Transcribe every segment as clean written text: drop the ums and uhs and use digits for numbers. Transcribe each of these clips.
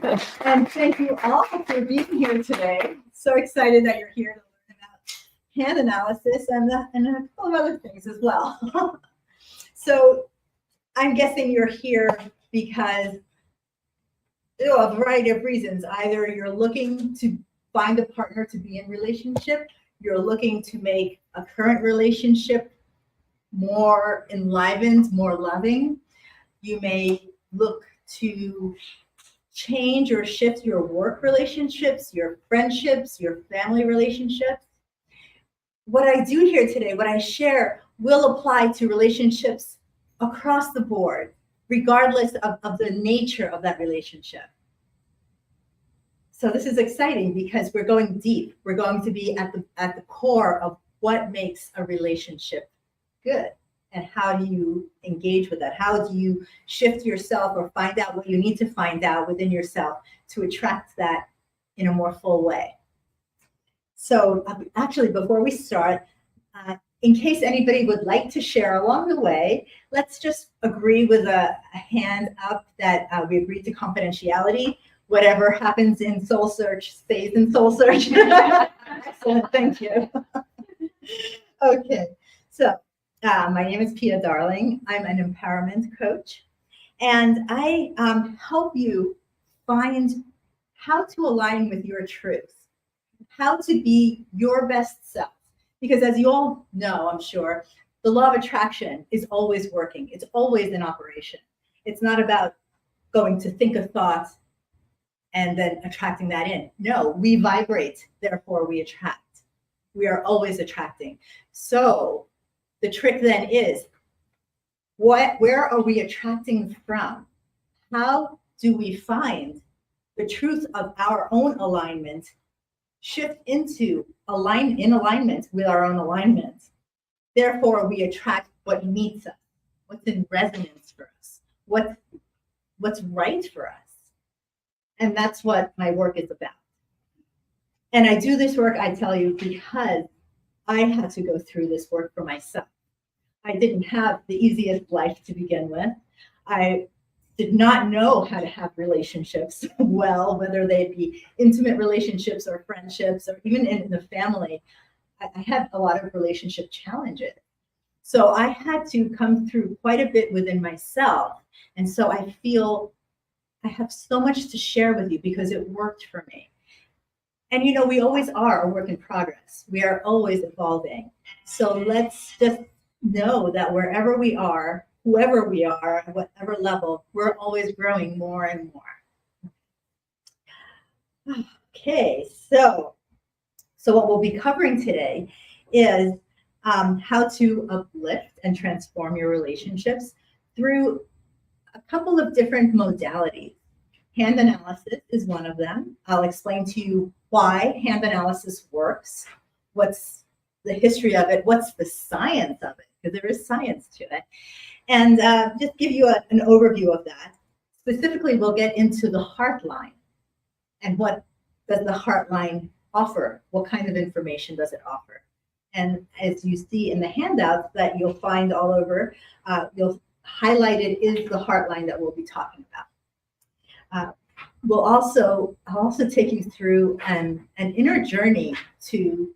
And thank you all for being here today. So excited that you're here to learn about hand analysis and a couple of other things as well. So I'm guessing you're here because a variety of reasons. Either you're looking to find a partner to be in relationship, you're looking to make a current relationship more enlivened, more loving. You may look to change or shift your work relationships, your friendships, your family relationships. What I do here today, what I share, will apply to relationships across the board, regardless of the nature of that relationship. So this is exciting because we're going deep. We're going to be at the core of what makes a relationship good. And how do you engage with that? How do you shift yourself or find out what you need to find out within yourself to attract that in a more full way? So actually, before we start, in case anybody would like to share along the way, let's just agree with a hand up that we agreed to confidentiality. Whatever happens in SoulSearch stays in SoulSearch. Excellent, thank you. Okay, so my name is Pia Darling. I'm an empowerment coach, and I help you find how to align with your truth, how to be your best self. Because as you all know, I'm sure, the law of attraction is always working. It's always in operation. It's not about going to think a thought and then attracting that in. No, we vibrate, therefore we attract. We are always attracting. So the trick then is, where are we attracting from? How do we find the truth of our own alignment, shift into in alignment with our own alignment? Therefore, we attract what meets us, what's in resonance for us, what's right for us. And that's what my work is about. And I do this work, I tell you, because I had to go through this work for myself. I didn't have the easiest life to begin with. I did not know how to have relationships well, whether they be intimate relationships or friendships, or even in the family. I had a lot of relationship challenges. So I had to come through quite a bit within myself. And so I feel I have so much to share with you because it worked for me. And we always are a work in progress. We are always evolving. So let's just know that wherever we are, whoever we are, at whatever level, we're always growing more and more. Okay, so what we'll be covering today is how to uplift and transform your relationships through a couple of different modalities. Hand analysis is one of them. I'll explain to you why hand analysis works, what's the history of it, what's the science of it, because there is science to it, and just give you an overview of that. Specifically, we'll get into the heart line and what does the heart line offer? What kind of information does it offer? And as you see in the handouts that you'll find all over, you'll highlighted is the heart line that we'll be talking about. I'll also take you through an inner journey to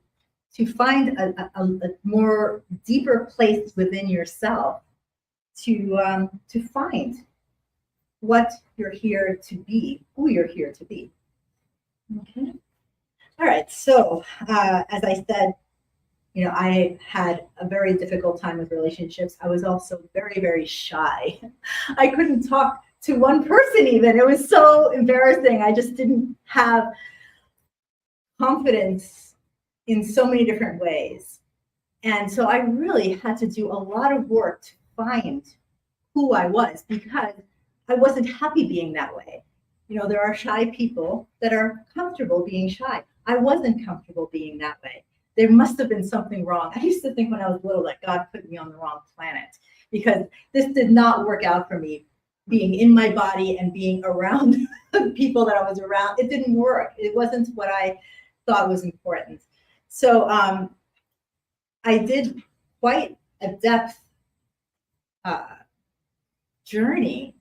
find a more deeper place within yourself to find what you're here to be, who you're here to be. Okay. All right. So as I said, I had a very difficult time with relationships. I was also very, very shy. I couldn't talk to one person even. It was so embarrassing. I just didn't have confidence in so many different ways. And so I really had to do a lot of work to find who I was because I wasn't happy being that way. There are shy people that are comfortable being shy. I wasn't comfortable being that way. There must have been something wrong. I used to think when I was little that God put me on the wrong planet because this did not work out for me. Being in my body and being around the people that I was around, it didn't work. It wasn't what I thought was important. So I did quite a depth journey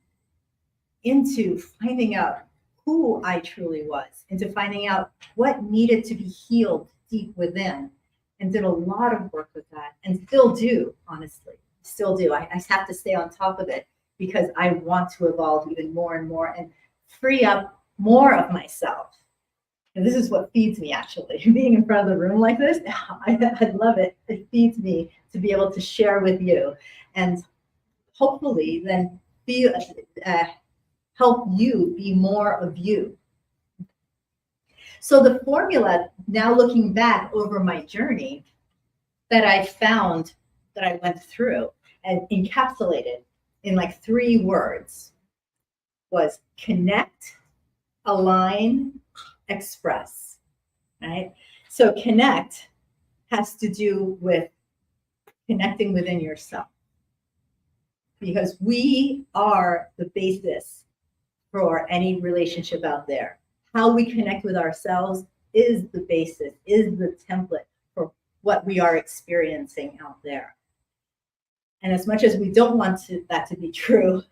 into finding out who I truly was, into finding out what needed to be healed deep within, and did a lot of work with that, and still do, honestly, still do. I have to stay on top of it because I want to evolve even more and more and free up more of myself. And this is what feeds me, actually. Being in front of the room like this, I love it. It feeds me to be able to share with you, and hopefully then help you be more of you. So the formula, now looking back over my journey, that I found, that I went through and encapsulated in like 3 words, was connect, align, express, right? So connect has to do with connecting within yourself, because we are the basis for any relationship out there. How we connect with ourselves is the basis, is the template for what we are experiencing out there. And as much as we don't want that to be true,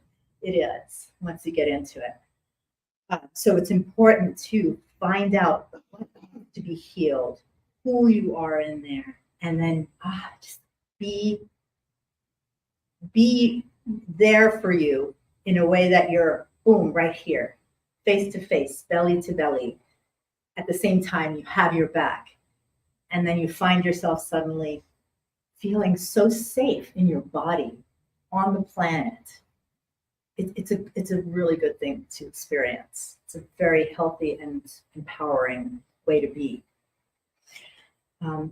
it is once you get into it. So it's important to find out what needs to be healed, who you are in there, and then just be there for you in a way that you're, boom, right here, face to face, belly to belly. At the same time, you have your back. And then you find yourself suddenly feeling so safe in your body, on the planet. It's a really good thing to experience. It's a very healthy and empowering way to be.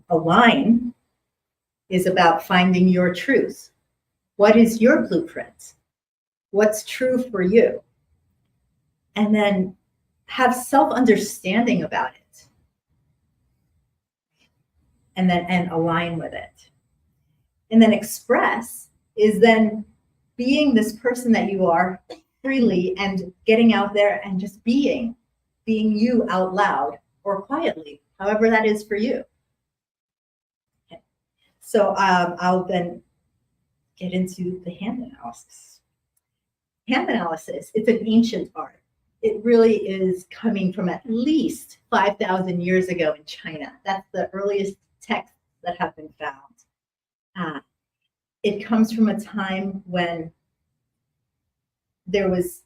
Align is about finding your truth. What is your blueprint? What's true for you? And then have self-understanding about it. And align with it. And then express is then being this person that you are freely, and getting out there and just being you out loud or quietly, however that is for you. Okay. So I'll then get into the hand analysis. Hand analysis, it's an ancient art. It really is coming from at least 5,000 years ago in China. That's the earliest texts that have been found. It comes from a time when it's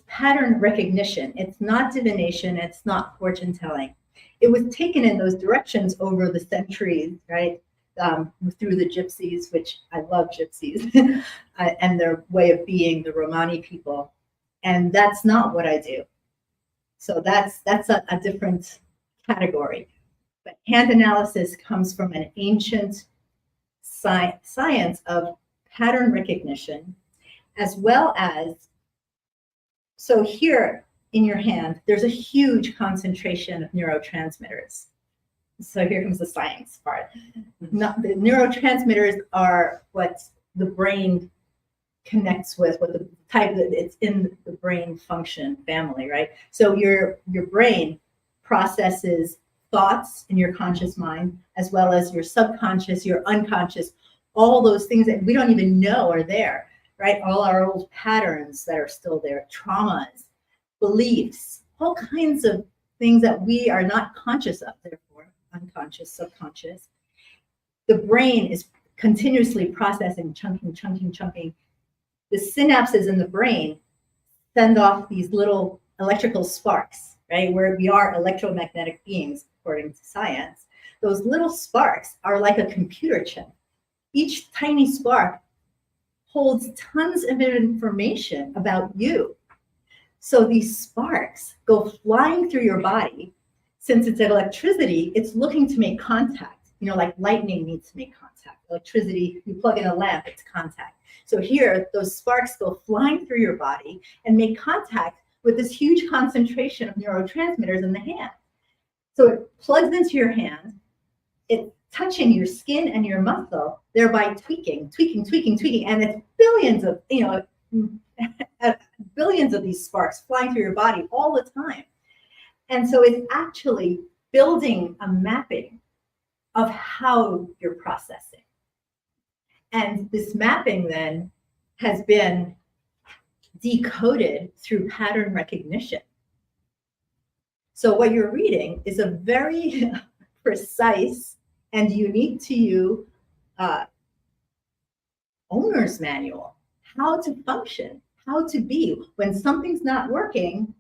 pattern recognition. It's not divination. It's not fortune telling. It was taken in those directions over the centuries, right? Through the gypsies, which I love gypsies, and their way of being, the Romani people. And that's not what I do. So that's a different category. But hand analysis comes from an ancient science of pattern recognition, as well as, so here in your hand, there's a huge concentration of neurotransmitters. So here comes the science part. The neurotransmitters are what the brain connects with, what the type that it's in the brain function family, right? So your brain processes thoughts in your conscious mind, as well as your subconscious, your unconscious, all those things that we don't even know are there, right? All our old patterns that are still there, traumas, beliefs, all kinds of things that we are not conscious of, therefore, unconscious, subconscious. The brain is continuously processing, chunking. The synapses in the brain send off these little electrical sparks, right? Where we are electromagnetic beings, according to science. Those little sparks are like a computer chip. Each tiny spark holds tons of information about you. So these sparks go flying through your body. Since it's electricity, it's looking to make contact. You know, like lightning needs to make contact. Electricity, you plug in a lamp, it's contact. So here, those sparks go flying through your body and make contact with this huge concentration of neurotransmitters in the hand. So it plugs into your hand, it's touching your skin and your muscle, thereby tweaking, and it's billions of, billions of these sparks flying through your body all the time. And so it's actually building a mapping of how you're processing. And this mapping then has been decoded through pattern recognition. So what you're reading is a very precise and unique to you owner's manual, how to function, how to be. When something's not working,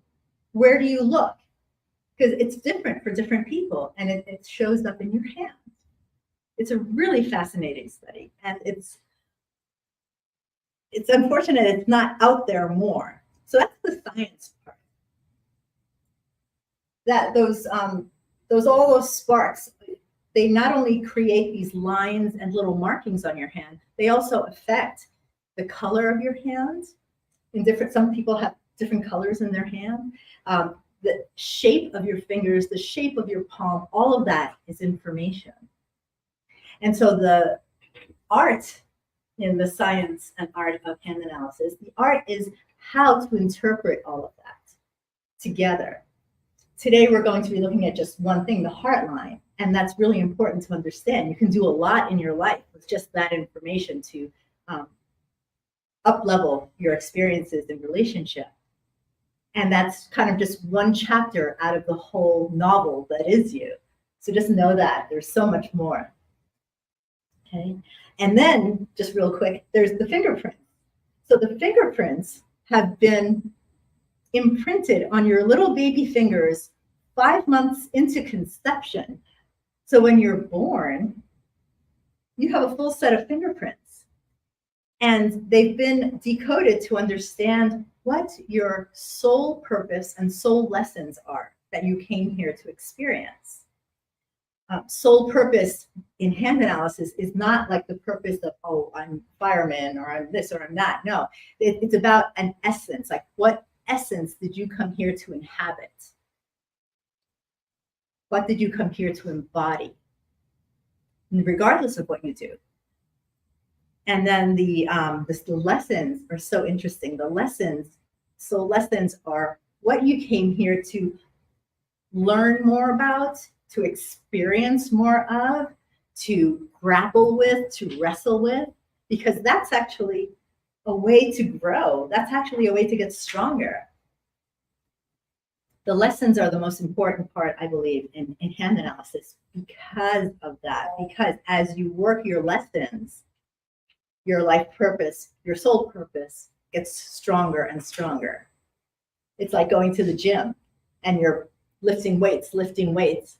where do you look? Because it's different for different people, and it shows up in your hand. It's a really fascinating study, and it's unfortunate it's not out there more. So that's the science part. That all those sparks, they not only create these lines and little markings on your hand, they also affect the color of your hand. Some people have different colors in their hand. The shape of your fingers, the shape of your palm, all of that is information. And so the art in the science and art of hand analysis, the art is how to interpret all of that together. Today, we're going to be looking at just one thing, the heart line, and that's really important to understand. You can do a lot in your life with just that information to up-level your experiences in relationship. And that's kind of just one chapter out of the whole novel that is you. So just know that there's so much more. Okay. And then, just real quick, there's the fingerprints. So the fingerprints have been imprinted on your little baby fingers 5 months into conception. So when you're born, you have a full set of fingerprints. And they've been decoded to understand what your soul purpose and soul lessons are that you came here to experience. Soul purpose in hand analysis is not like the purpose of, oh, I'm fireman or I'm this or I'm that. No, it's about an essence. Like, what essence did you come here to inhabit? What did you come here to embody? Regardless of what you do. And then the lessons are so interesting. The lessons are what you came here to learn more about, to experience more of, to grapple with, to wrestle with, because that's actually a way to grow. That's actually a way to get stronger. The lessons are the most important part, I believe, in hand analysis because of that. Because as you work your lessons, your life purpose, your soul purpose gets stronger and stronger. It's like going to the gym and you're lifting weights. Lifting weights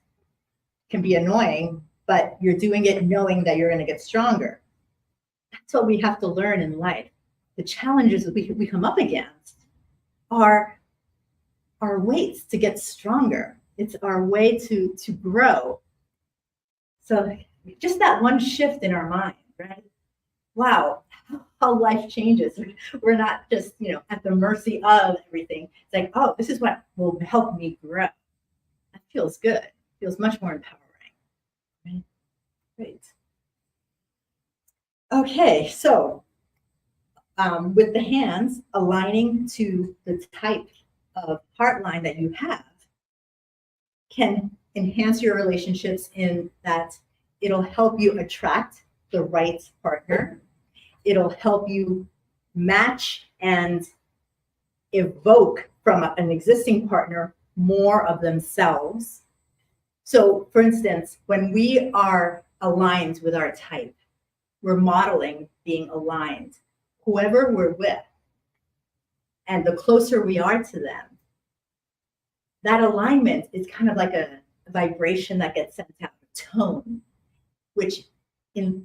can be annoying, but you're doing it knowing that you're going to get stronger. That's what we have to learn in life. The challenges that we come up against are our weights to get stronger. It's our way to grow. So just that one shift in our mind, right? Wow, how life changes. We're not just, at the mercy of everything. It's like, oh, this is what will help me grow. That feels good. Feels much more empowering. Right? Great. Okay, so with the hands aligning to the type of heart line that you have can enhance your relationships in that it'll help you attract the right partner. It'll help you match and evoke from an existing partner more of themselves. So, for instance, when we are aligned with our type, we're modeling being aligned. Whoever we're with, and the closer we are to them, that alignment is kind of like a vibration that gets sent out, a tone, which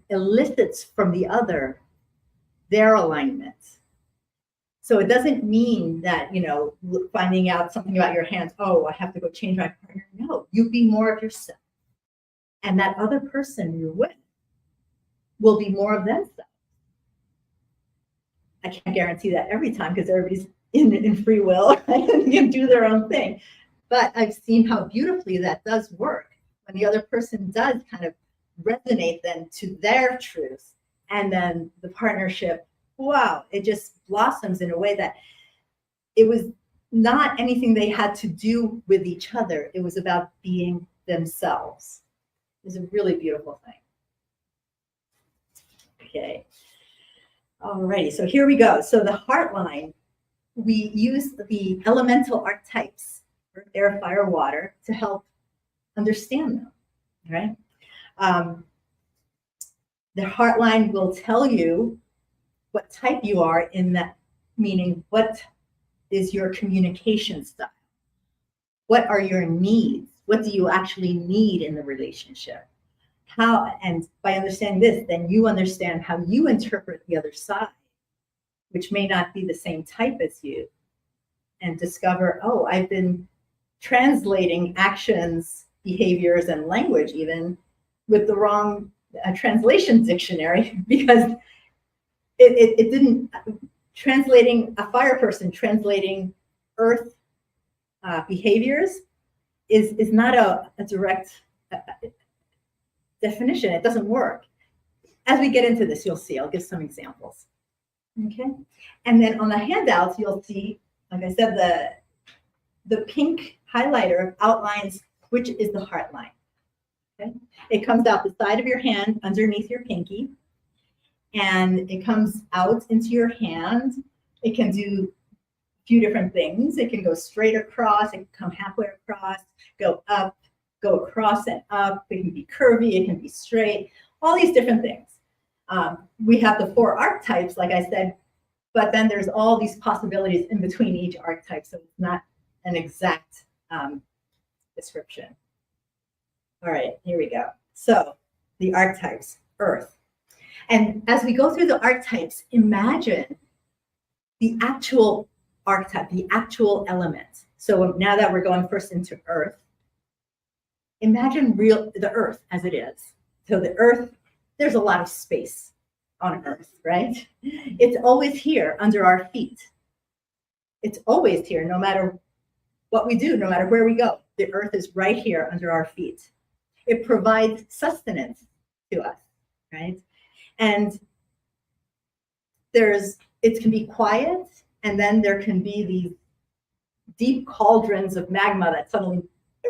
elicits from the other their alignment. So it doesn't mean that, finding out something about your hands, oh, I have to go change my partner. No, you be more of yourself. And that other person you're with will be more of themselves. I can't guarantee that every time because everybody's in free will and can do their own thing. But I've seen how beautifully that does work when the other person does kind of resonate then to their truth. And then the partnership, wow, it just blossoms in a way that it was not anything they had to do with each other. It was about being themselves. It was a really beautiful thing. Okay. Alrighty, so here we go. So the heart line we use the elemental archetypes, earth, air, fire, water, to help understand them, right? The heartline will tell you what type you are in that, meaning what is your communication style? What are your needs? What do you actually need in the relationship? How, and by understanding this, then you understand how you interpret the other side, which may not be the same type as you, and discover, oh, I've been translating actions, behaviors, and language even with the wrong translation dictionary, because it didn't, translating a fire person, translating earth behaviors is not a direct definition. It doesn't work. As we get into this, you'll see, I'll give some examples. Okay. And then on the handouts, you'll see, like I said, the pink highlighter outlines which is the heart line. Okay. It comes out the side of your hand underneath your pinky, and it comes out into your hand. It can do a few different things. It can go straight across, it can come halfway across, go up, go across and up. It can be curvy, it can be straight, all these different things. We have the 4 archetypes, like I said, but then there's all these possibilities in between each archetype, so it's not an exact description. All right, here we go. So the archetypes, Earth. And as we go through the archetypes, imagine the actual archetype, the actual element. So now that we're going first into Earth, imagine the Earth as it is. So the Earth, there's a lot of space on Earth, right? It's always here under our feet. It's always here, no matter what we do, no matter where we go. The Earth is right here under our feet. It provides sustenance to us, right? And it can be quiet, and then there can be these deep cauldrons of magma that suddenly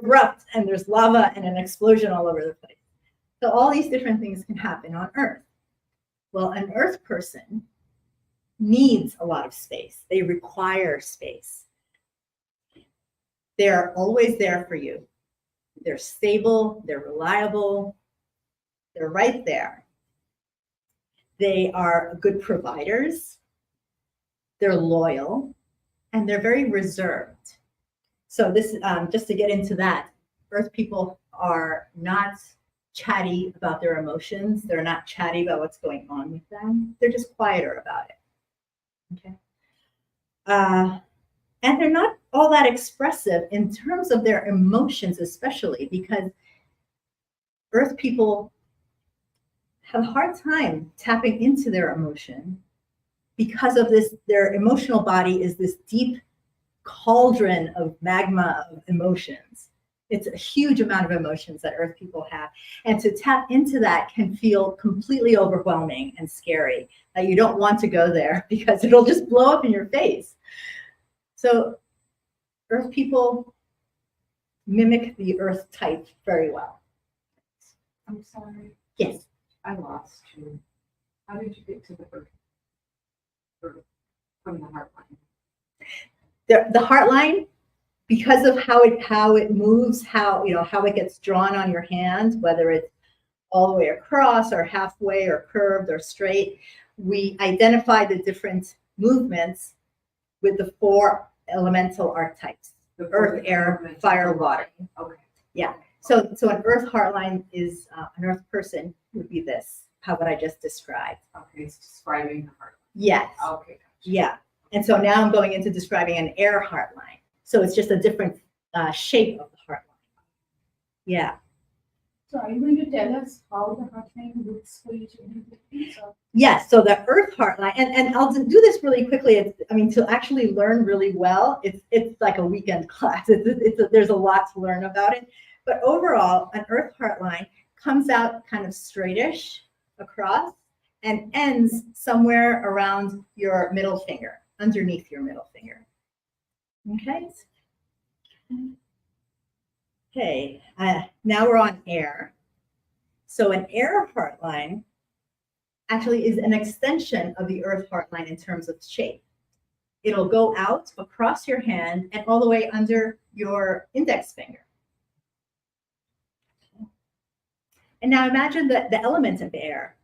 erupt, and there's lava and an explosion all over the place. So all these different things can happen on Earth. Well, an Earth person needs a lot of space. They require space. They're always there for you. They're stable, they're reliable, they're right there. They are good providers, they're loyal, and they're very reserved. So this, just to get into that, Earth people are not chatty about their emotions. They're not chatty about what's going on with them. They're just quieter about it. Okay. And they're not all that expressive in terms of their emotions, especially because Earth people have a hard time tapping into their emotion because of this. Their emotional body is this deep cauldron of magma of emotions. It's a huge amount of emotions that Earth people have. And to tap into that can feel completely overwhelming and scary, that you don't want to go there because it'll just blow up in your face. So Earth people mimic the Earth type very well. I'm sorry. Yes. I lost you. How did you get to the Earth from the heart line? The heart line, because of how it moves, how it gets drawn on your hand, whether it's all the way across or halfway or curved or straight, we identify the different movements with the 4 elemental archetypes: the Earth, air, fire, water. Okay. Yeah. So an Earth heartline is an Earth person would be this. How what I just described. Okay, it's describing the heart. Yes. Okay. Gotcha. Yeah. And so now I'm going into describing an air heartline. So it's just a different shape of the heartline. Yeah. So are you going to tell us how the heartline looks for each individual? Yes, so the Earth heartline, and I'll do this really quickly. To actually learn really well, it's like a weekend class. There's a lot to learn about it. But overall, an Earth heartline comes out kind of straightish across and ends somewhere around your middle finger, underneath your middle finger. Okay. Okay, now we're on air. So an air heartline actually is an extension of the Earth heartline in terms of shape. It'll go out across your hand and all the way under your index finger. And now imagine that the element of air.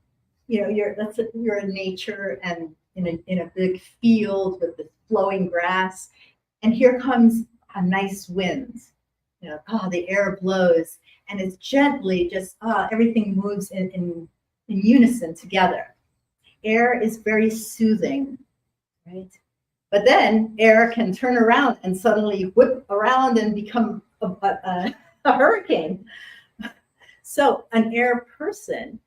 You know, you're in nature and in a big field with the flowing grass, and here comes a nice wind. You know, the air blows, and it's gently just everything moves in unison together. Air is very soothing, right? But then air can turn around and suddenly whip around and become a hurricane. So an air person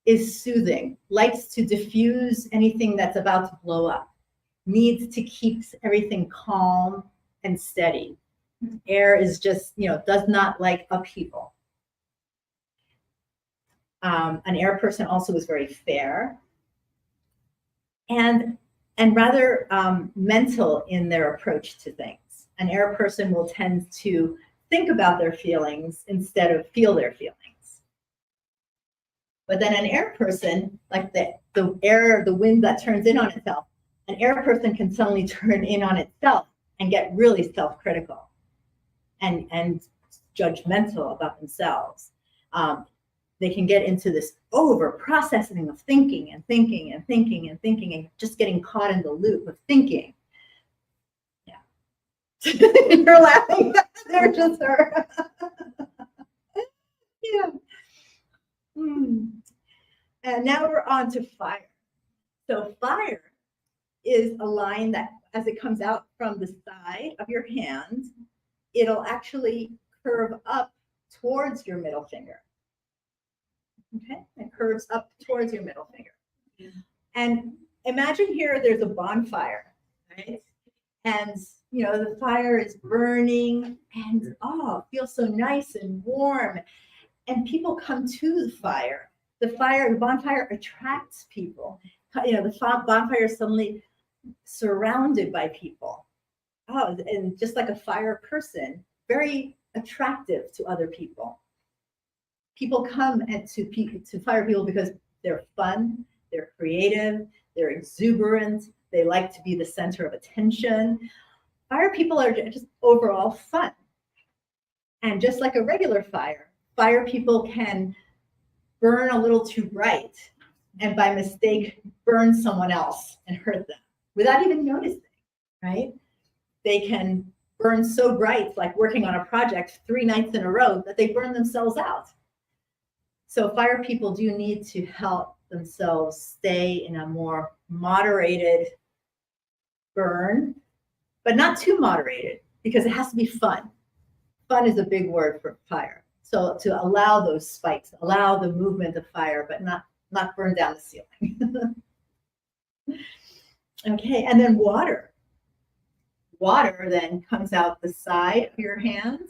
is soothing, likes to diffuse anything that's about to blow up, needs to keep everything calm and steady. Air is just, does not like upheaval. An air person also is very fair and rather mental in their approach to things. An air person will tend to think about their feelings instead of feel their feelings. But then an air person, like the air, the wind that turns in on itself, an air person can suddenly turn in on itself and get really self-critical and judgmental about themselves. They can get into this over-processing of thinking and just getting caught in the loop of thinking. Yeah. You're laughing. They're just her. Yeah. And now we're on to fire. So fire is a line that, as it comes out from the side of your hand, it'll actually curve up towards your middle finger. Okay, it curves up towards your middle finger. Yeah. And imagine here there's a bonfire, right? And the fire is burning and it feels so nice and warm. And people come to the fire. The bonfire attracts people. The bonfire is suddenly surrounded by people. And just like a fire person, very attractive to other people. People come to fire people because they're fun, they're creative, they're exuberant, they like to be the center of attention. Fire people are just overall fun. And just like a regular fire people can burn a little too bright and by mistake burn someone else and hurt them without even noticing, right? They can burn so bright, like working on a project 3 nights in a row, that they burn themselves out. So fire people do need to help themselves stay in a more moderated burn, but not too moderated, because it has to be fun. Fun is a big word for fire. So to allow those spikes, allow the movement of fire, but not burn down the ceiling. Okay, and then water. Water then comes out the side of your hand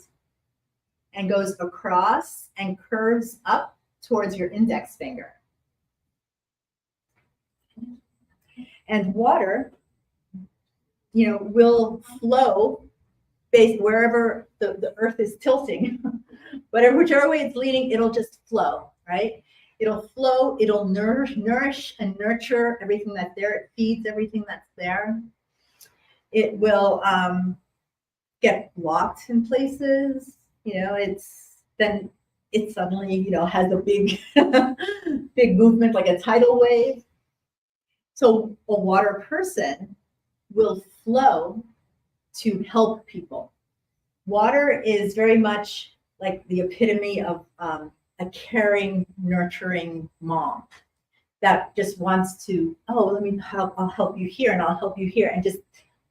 and goes across and curves up towards your index finger. And water, will flow based wherever the earth is tilting. Whichever way it's leading, it'll just flow, right? It'll flow, it'll nourish and nurture everything that's there. It feeds everything that's there. It will get blocked in places. It suddenly, has a big, big movement like a tidal wave. So a water person will flow to help people. Water is very much like the epitome of a caring, nurturing mom that just wants to, I'll help you here and I'll help you here, and just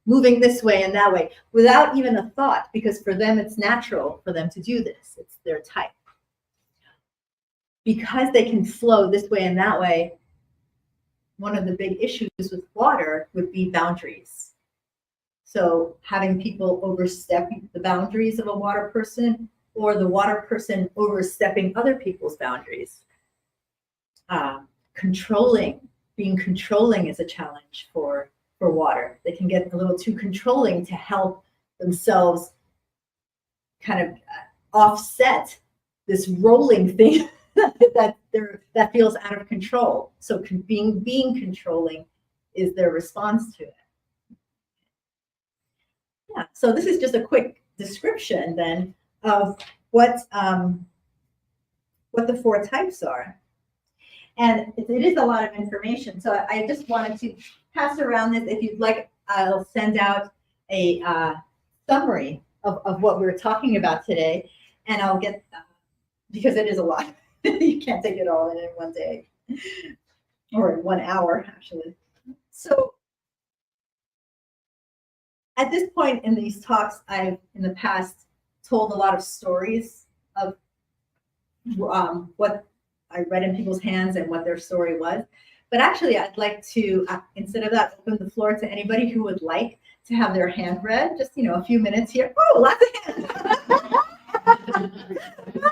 moving this way and that way without even a thought, because for them it's natural for them to do this. It's their type. Because they can flow this way and that way, one of the big issues with water would be boundaries. So having people overstep the boundaries of a water person, or the water person overstepping other people's boundaries. Being controlling is a challenge for water. They can get a little too controlling to help themselves kind of offset this rolling thing that feels out of control. So being controlling is their response to it. Yeah, so this is just a quick description then of what the 4 types are. And it is a lot of information. So I just wanted to pass around this. If you'd like, I'll send out a summary of what we're talking about today. And I'll get, because it is a lot. You can't take it all in one day or in 1 hour, actually. So at this point in these talks, I've in the past told a lot of stories of what I read in people's hands and what their story was. But actually, I'd like to, instead of that, open the floor to anybody who would like to have their hand read. Just, a few minutes here. Oh, lots of hands.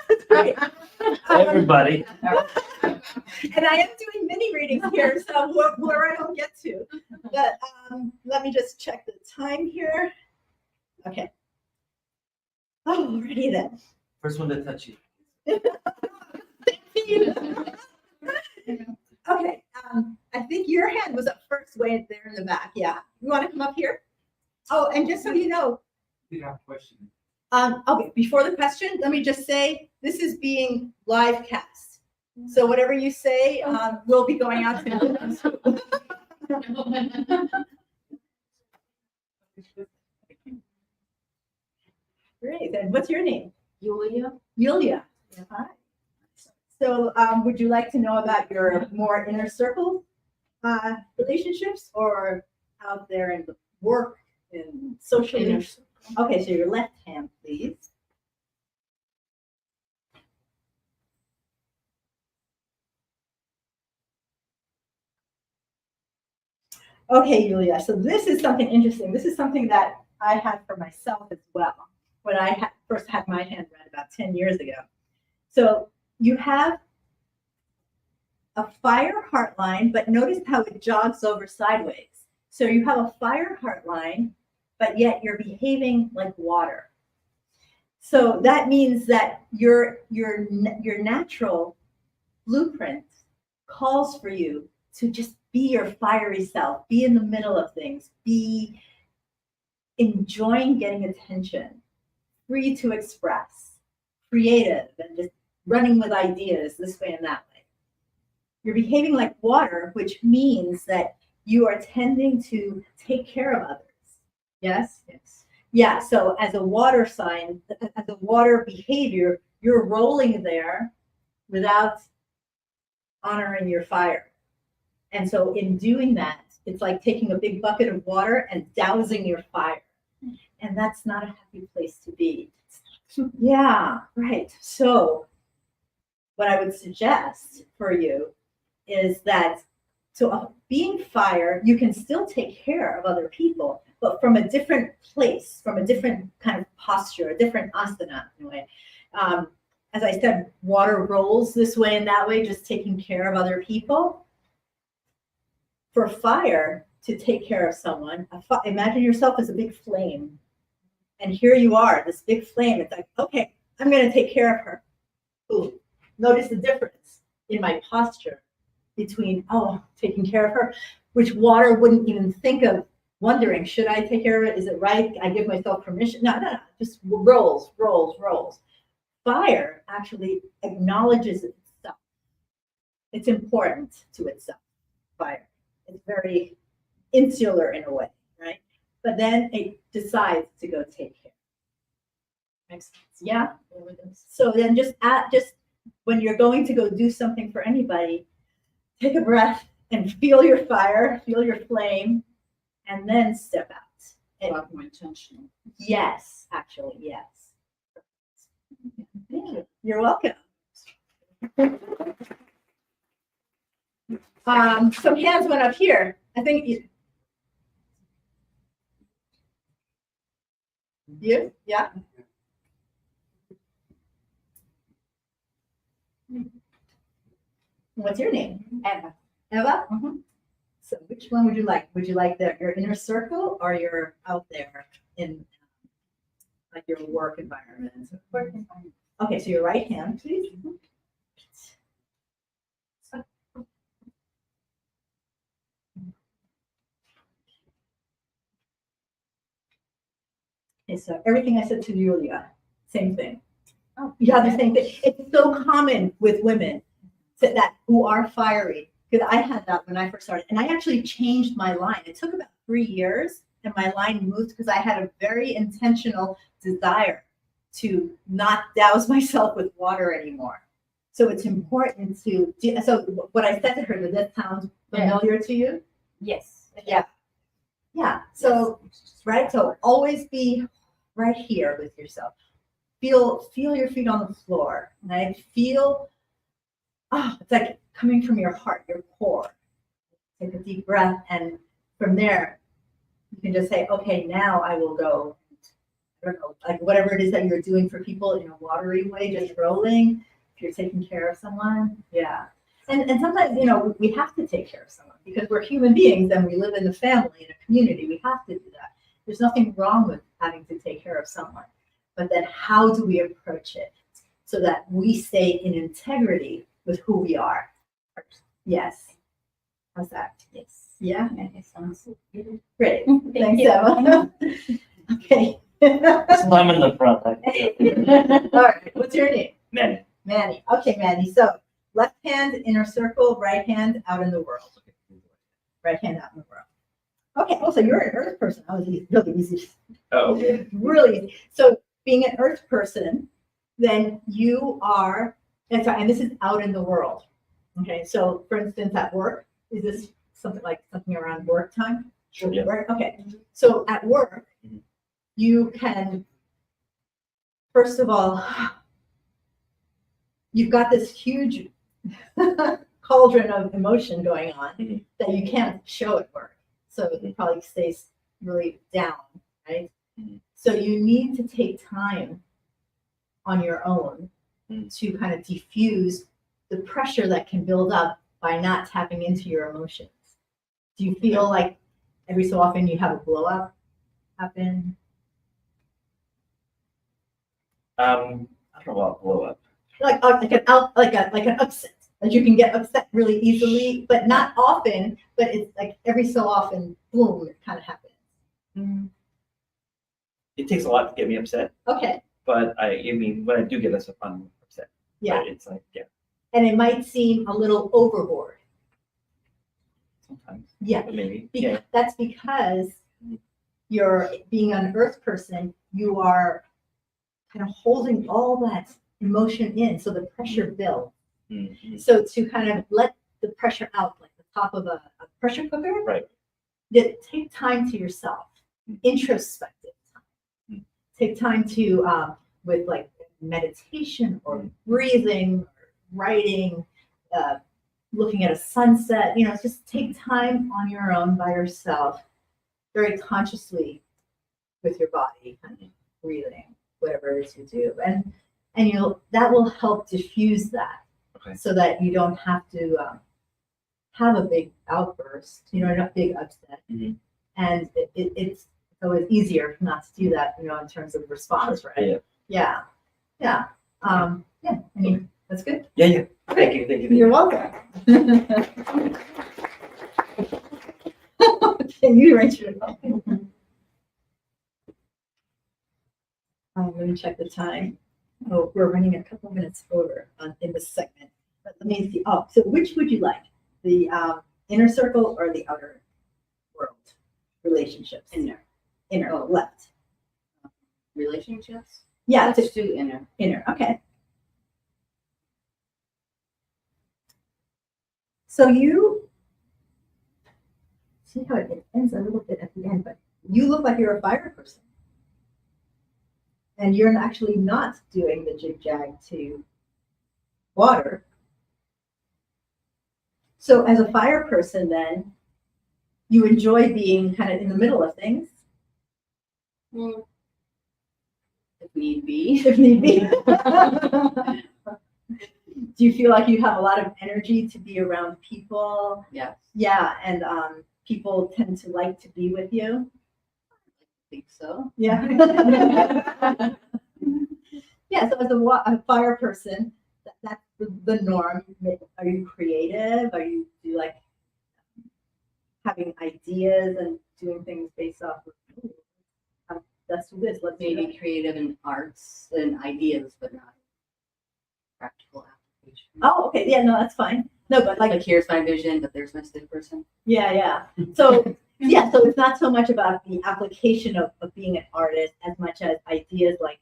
That's great. Everybody. And I am doing mini readings here, so where I don't get to. But let me just check the time here. Okay. Oh, ready then. First one to touch you. Thank you. Okay, I think your hand was up first, way there in the back. Yeah, you want to come up here? Oh, and just so you know, You have a question. okay, before the question, let me just say this is being live cast. So whatever you say will be going out to Great, and what's your name? Julia? Yulia. Hi. So would you like to know about your more inner circle relationships or out there in the work and social? Inner Okay, so your left hand, please. Okay, Yulia, so this is something interesting. This is something that I had for myself as well when I first had my hand read about 10 years ago. So you have a fire heart line, but notice how it jogs over sideways. So you have a fire heart line, but yet you're behaving like water. So that means that your natural blueprint calls for you to just be your fiery self, be in the middle of things, be enjoying getting attention, free to express, creative, and just running with ideas this way and that way. You're behaving like water, which means that you are tending to take care of others. Yes? Yes. Yeah, so as a water sign, as a water behavior, you're rolling there without honoring your fire. And so in doing that, it's like taking a big bucket of water and dousing your fire. And that's not a happy place to be. Yeah, right. So what I would suggest for you is that being fire, you can still take care of other people, but from a different place, from a different kind of posture, a different asana in a way. As I said, water rolls this way and that way, just taking care of other people. For fire to take care of someone, imagine yourself as a big flame. And here you are, this big flame. It's like, okay, I'm going to take care of her. Ooh, notice the difference in my posture between, taking care of her, which water wouldn't even think of wondering, should I take care of it? Is it right? I give myself permission. No, just rolls. Fire actually acknowledges itself. It's important to itself, fire. It's very insular in a way, right? But then it decides to go take care. Makes sense. Yeah. So then just when you're going to go do something for anybody, take a breath and feel your fire, feel your flame, and then step out. And More intentional. yes, actually, yes. Thank you. You're welcome. Some hands went up here. I think you, yeah. What's your name? Eva. Eva? Mm-hmm. So which one would you like? Would you like your inner circle or your out there in like your work environment? Work environment. Okay, so your right hand, please. Okay, so everything I said to Julia, same thing. Oh, You have the same thing. It's so common with women that who are fiery, because I had that when I first started, and I actually changed my line. It took about 3 years, and my line moved because I had a very intentional desire to not douse myself with water anymore. So it's important to do. So what I said to her, does that sound familiar to you? Yes. Yeah. Yeah. So right. So always be right here with yourself. Feel your feet on the floor. Right. Feel. Oh, it's like coming from your heart, your core. Take a deep breath, and from there, you can just say, okay, now I will go. I don't know, like whatever it is that you're doing for people in a watery way, just rolling. If you're taking care of someone, yeah. And sometimes, we have to take care of someone because we're human beings and we live in a family, in a community. We have to do that. There's nothing wrong with having to take care of someone. But then how do we approach it so that we stay in integrity with who we are? Yes. How's that? Yes. Yeah? It sounds good. Great. Thank Thanks, you. Emma. Okay. So I'm in the front. All right. What's your name? Man, Manny. Okay, Manny. So left hand inner circle, right hand out in the world. Right hand out in the world. Okay. Oh, so you're an earth person. That was really easy. oh, okay. Really easy. So being an earth person, then you are, and this is out in the world. Okay. So for instance, at work, is this something around work time? Sure, yeah. Work? Okay. So at work, you can, first of all, you've got this huge cauldron of emotion going on that you can't show at work. So it probably stays really down, right? So you need to take time on your own to kind of diffuse the pressure that can build up by not tapping into your emotions. Do you feel like every so often you have a blow up happen? I don't know about blow up. Like an upset. Like you can get upset really easily, but not often, but it's like every so often, boom, it kind of happens. It takes a lot to get me upset, Okay, but I mean, when I do get upset, I'm upset. yeah. But it's like, yeah, And it might seem a little overboard. sometimes. Yeah. But maybe. Yeah. That's because you're being an earth person, you are kind of holding all that emotion in, so the pressure builds. Mm-hmm. So to kind of let the pressure out, like the top of a pressure cooker, Right. Take time to yourself, introspective time. Take time to, with like meditation or breathing, or writing, looking at a sunset, just take time on your own by yourself, very consciously with your body, kind of breathing, whatever it is you do. And that will help diffuse that. Okay. So that you don't have to have a big outburst, a big upset. Mm-hmm. And it's always easier not to do that, in terms of response, right? Yeah. Yeah. I mean, that's good. Yeah. Thank you. You're welcome. Can you write your let me check the time. Oh, we're running a couple minutes over in this segment. But let me see. Oh, so which would you like? The inner circle or the outer world relationships? Inner, left. Relationships? Yeah, Let's do inner. Inner, okay. So you see how it ends a little bit at the end, but you look like you're a fire person. And you're actually not doing the jig-jag to water. So as a fire person, then, you enjoy being kind of in the middle of things. If need be. If need be. Do you feel like you have a lot of energy to be around people? Yes. Yeah, and people tend to like to be with you? I think so. Yeah. Yeah, so as a fire person, that's the norm. Are you creative? Do you like having ideas and doing things based off of let's do this. Let's do that. Maybe creative and arts and ideas, but not practical application. Oh, okay. Yeah, no, that's fine. No, but like, Like here's my vision, but there's my stick person. yeah. So, yeah, so it's not so much about the application of being an artist as much as ideas like,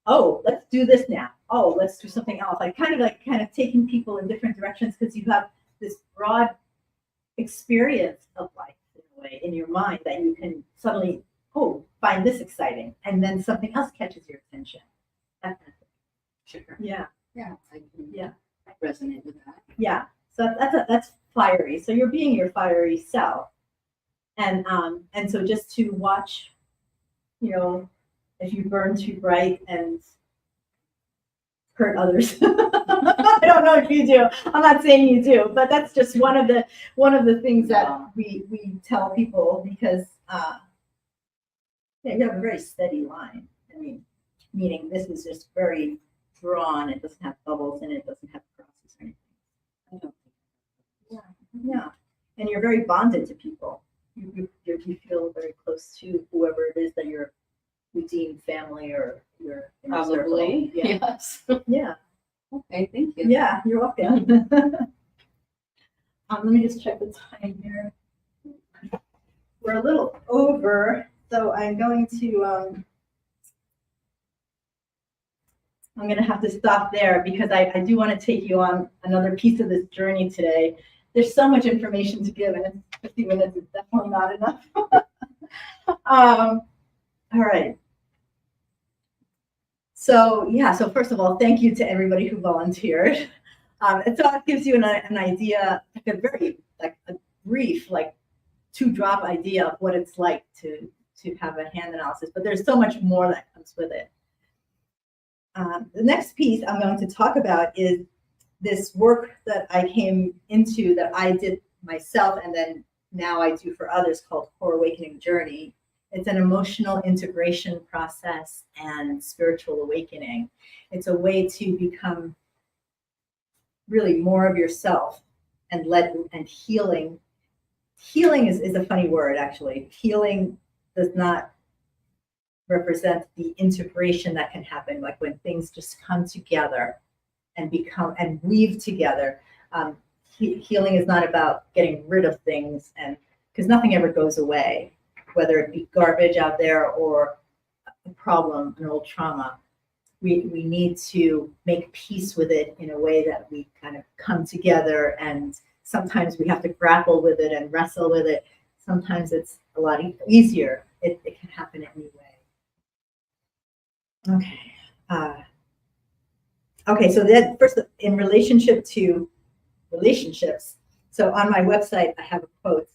oh, let's do this now. Oh, let's do something else. Like kind of taking people in different directions because you have this broad experience of life in a way in your mind that you can suddenly, oh, find this exciting. And then something else catches your attention. That kind of thing. Sure. Yeah. Yeah, I can Yeah. resonate with that. Yeah. So that's fiery. So you're being your fiery self. And so just to watch, if you burn too bright and hurt others. I don't know if you do. I'm not saying you do, but that's just one of the things that we tell people because you have a very steady line. I mean, meaning this is just very drawn. It doesn't have bubbles in it. It doesn't have crosses or anything. I don't Yeah. And you're very bonded to people. You feel very close to whoever it is that you deem family or your inner circle. Probably. Yeah. Yes. Yeah. Okay, thank you. Yeah, you're welcome. Let me just check the time here. We're a little over, so I'm going to have to stop there because I do want to take you on another piece of this journey today. There's so much information to give, and 50 minutes is definitely not enough. All right. So first of all, thank you to everybody who volunteered. And so it gives you an idea, like a very a brief, 2-drop idea of what it's like to have a hand analysis. But there's so much more that comes with it. The next piece I'm going to talk about is this work that I came into that I did myself and then now I do for others called Core Awakening Journey. It's an emotional integration process and spiritual awakening. It's a way to become really more of yourself and healing. Healing is a funny word, actually. Healing does not represent the integration that can happen, like when things just come together and weave together. Healing is not about getting rid of things, and because nothing ever goes away, whether it be garbage out there or a problem, an old trauma. We need to make peace with it in a way that we kind of come together, and sometimes we have to grapple with it and wrestle with it. Sometimes it's a lot easier. It can happen anyway. Okay. Okay, so then first, in relationship to relationships, so on my website, I have a quote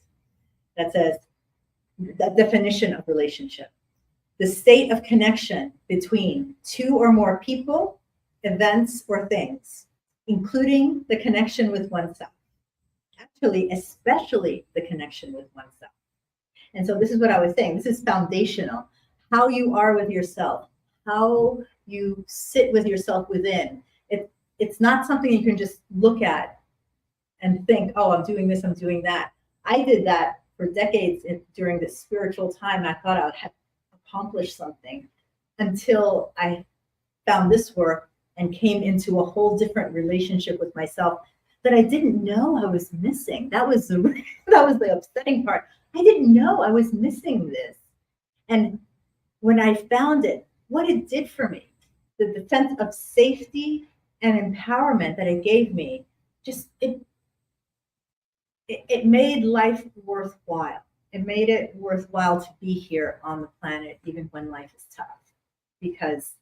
that says, the definition of relationship: the state of connection between 2 or more people, events, or things, including the connection with oneself. Actually, especially the connection with oneself. And so this is what I was saying. This is foundational. How you are with yourself, how you sit with yourself within. It's not something you can just look at and think, oh, I'm doing this, I'm doing that. I did that for decades during this spiritual time. I thought I had accomplished something until I found this work and came into a whole different relationship with myself that I didn't know I was missing. That was the upsetting part. I didn't know I was missing this. And when I found it, what it did for me, the sense of safety and empowerment that it gave me, just it made life worthwhile. It made it worthwhile to be here on the planet, even when life is tough, because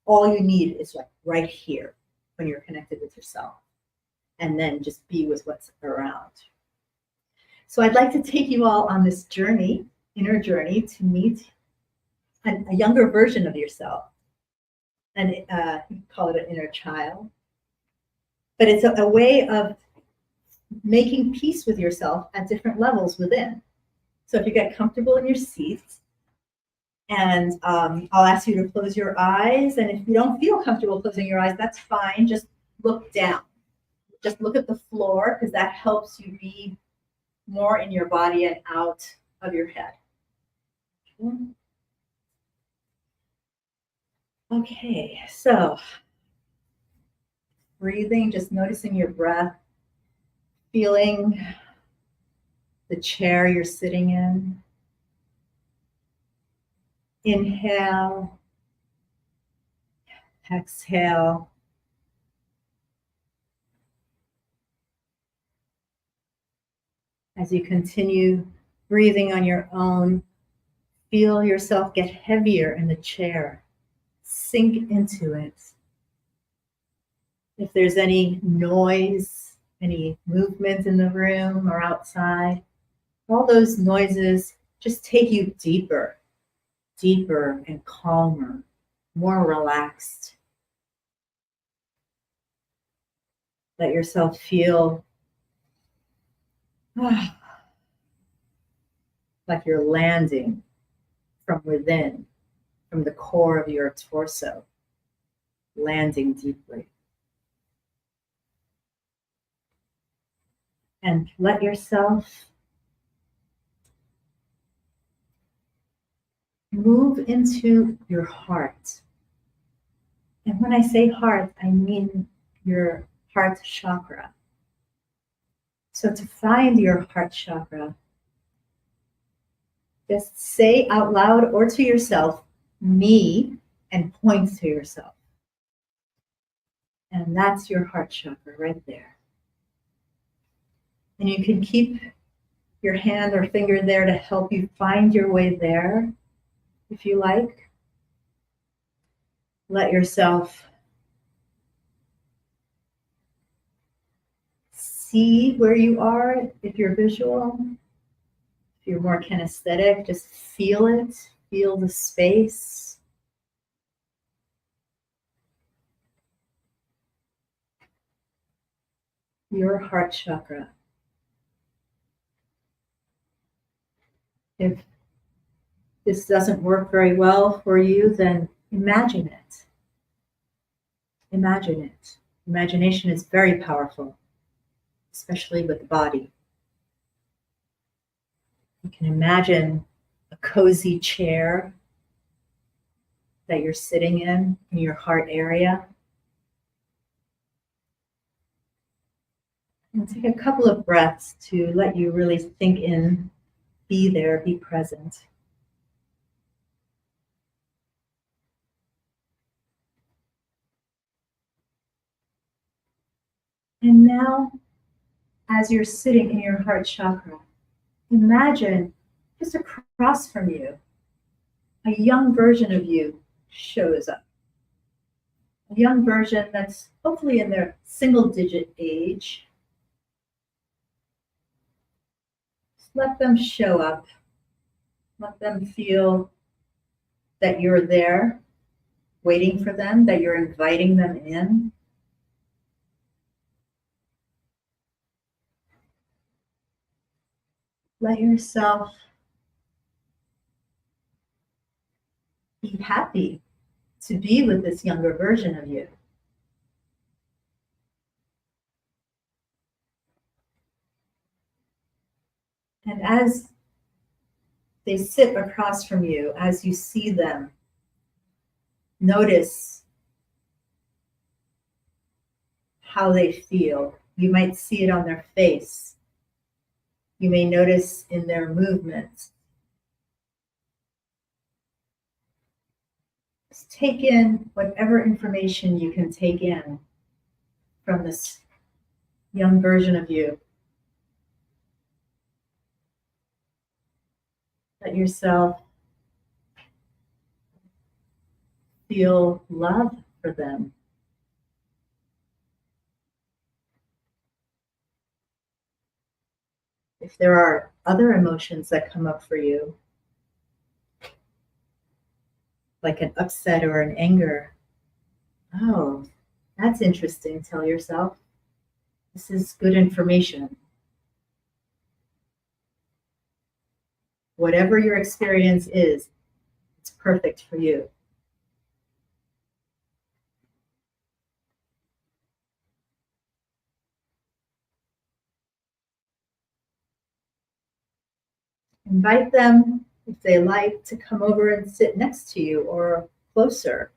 all you need is right here when you're connected with yourself, and then just be with what's around. So I'd like to take you all on this journey, inner journey, to meet a younger version of yourself. And you call it an inner child. But it's a way of making peace with yourself at different levels within. So if you get comfortable in your seats, and I'll ask you to close your eyes. And if you don't feel comfortable closing your eyes, that's fine. Just look down. Just look at the floor, because that helps you be more in your body and out of your head. Okay, so breathing, just noticing your breath, feeling the chair you're sitting in. Inhale, exhale. As you continue breathing on your own, feel yourself get heavier in the chair. Sink into it. If there's any noise, any movement in the room or outside, all those noises just take you deeper, deeper and calmer, more relaxed. Let yourself feel like you're landing from within, from the core of your torso, landing deeply. And let yourself move into your heart. And when I say heart, I mean your heart chakra. So to find your heart chakra, just say out loud or to yourself, me, and point to yourself. And that's your heart chakra right there. And you can keep your hand or finger there to help you find your way there, if you like. Let yourself see where you are if you're visual. If you're more kinesthetic, just feel it, feel the space. Your heart chakra. If this doesn't work very well for you, then imagine it. Imagine it. Imagination is very powerful, especially with the body. You can imagine a cozy chair that you're sitting in your heart area. And take a couple of breaths to let you really sink in, be there, be present. And now, as you're sitting in your heart chakra, imagine just across from you, a young version of you shows up. A young version that's hopefully in their single-digit age. Just let them show up. Let them feel that you're there, waiting for them, that you're inviting them in. Let yourself be happy to be with this younger version of you. And as they sit across from you, as you see them, notice how they feel. You might see it on their face. You may notice in their movements. Just take in whatever information you can take in from this young version of you. Let yourself feel love for them. If there are other emotions that come up for you, like an upset or an anger, oh, that's interesting, tell yourself. This is good information. Whatever your experience is, it's perfect for you. Invite them, if they like, to come over and sit next to you or closer.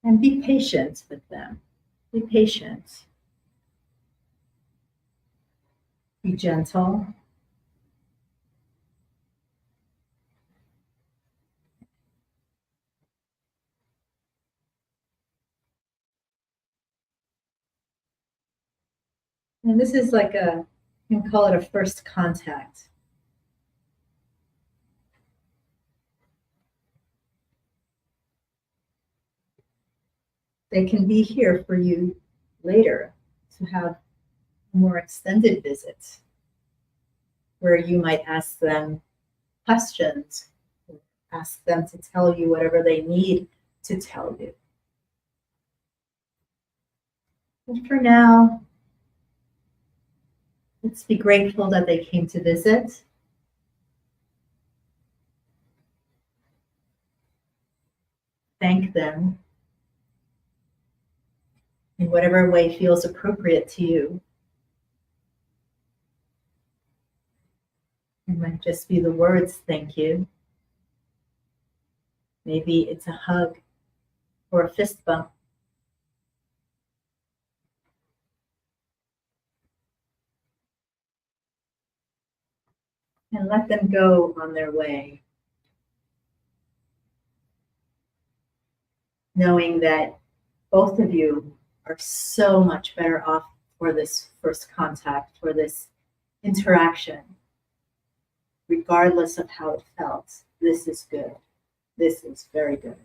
And be patient with them. Be patient. Be gentle. And this is like you can call it a first contact. They can be here for you later to have more extended visits where you might ask them questions, ask them to tell you whatever they need to tell you. But for now, let's be grateful that they came to visit. Thank them in whatever way feels appropriate to you. It might just be the words, thank you. Maybe it's a hug or a fist bump. And let them go on their way, knowing that both of you are so much better off for this first contact, for this interaction, regardless of how it felt. This is good. This is very good.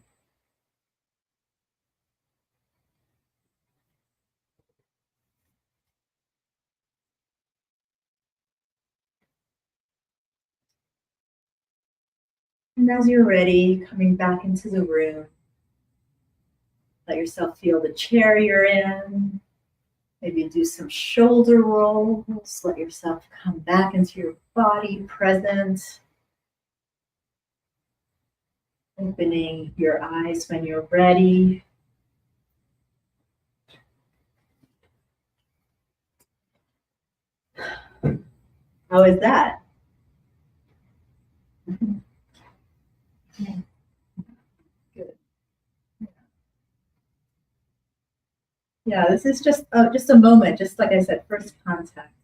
And as you're ready, coming back into the room, let yourself feel the chair you're in. Maybe do some shoulder rolls. Let yourself come back into your body, present. Opening your eyes when you're ready. How is that? Good. Yeah, this is just a moment, just like I said, first contact,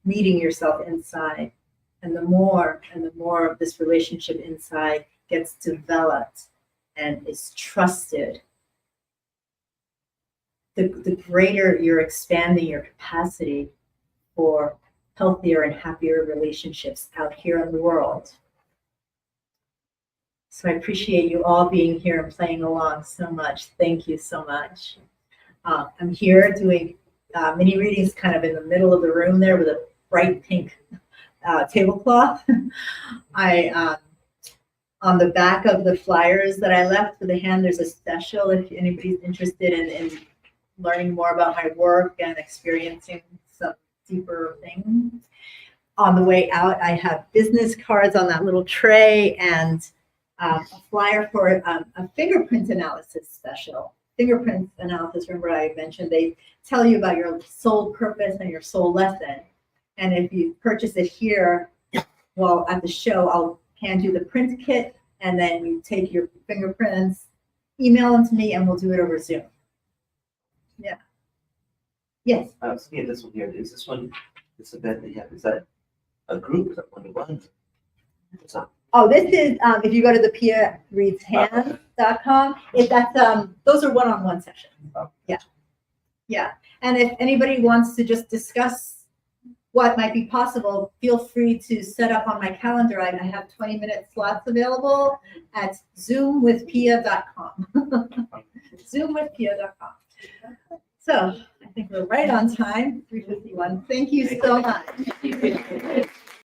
meeting yourself inside. And the more of this relationship inside gets developed and is trusted, the greater you're expanding your capacity for healthier and happier relationships out here in the world. So I appreciate you all being here and playing along so much. Thank you so much. I'm here doing mini readings kind of in the middle of the room there with a bright pink tablecloth. On the back of the flyers that I left with the hand, there's a special if anybody's interested in learning more about my work and experiencing some deeper things. On the way out, I have business cards on that little tray and a flyer for a fingerprint analysis special. Fingerprint analysis, remember I mentioned, they tell you about your soul purpose and your soul lesson. And if you purchase it here, well, at the show, I'll hand you the print kit, and then you take your fingerprints, email them to me, and we'll do it over Zoom. Yeah. Yes. I was looking at this one here. Is this one, this event that you have, is that a group? Is that one-to-one? What's up? Oh, this is if you go to the piareadshands.com, those are one-on-one sessions. Yeah. Yeah. And if anybody wants to just discuss what might be possible, feel free to set up on my calendar. I have 20-minute slots available at zoomwithpia.com. zoomwithpia.com. So I think we're right on time, 3:51. Thank you so much.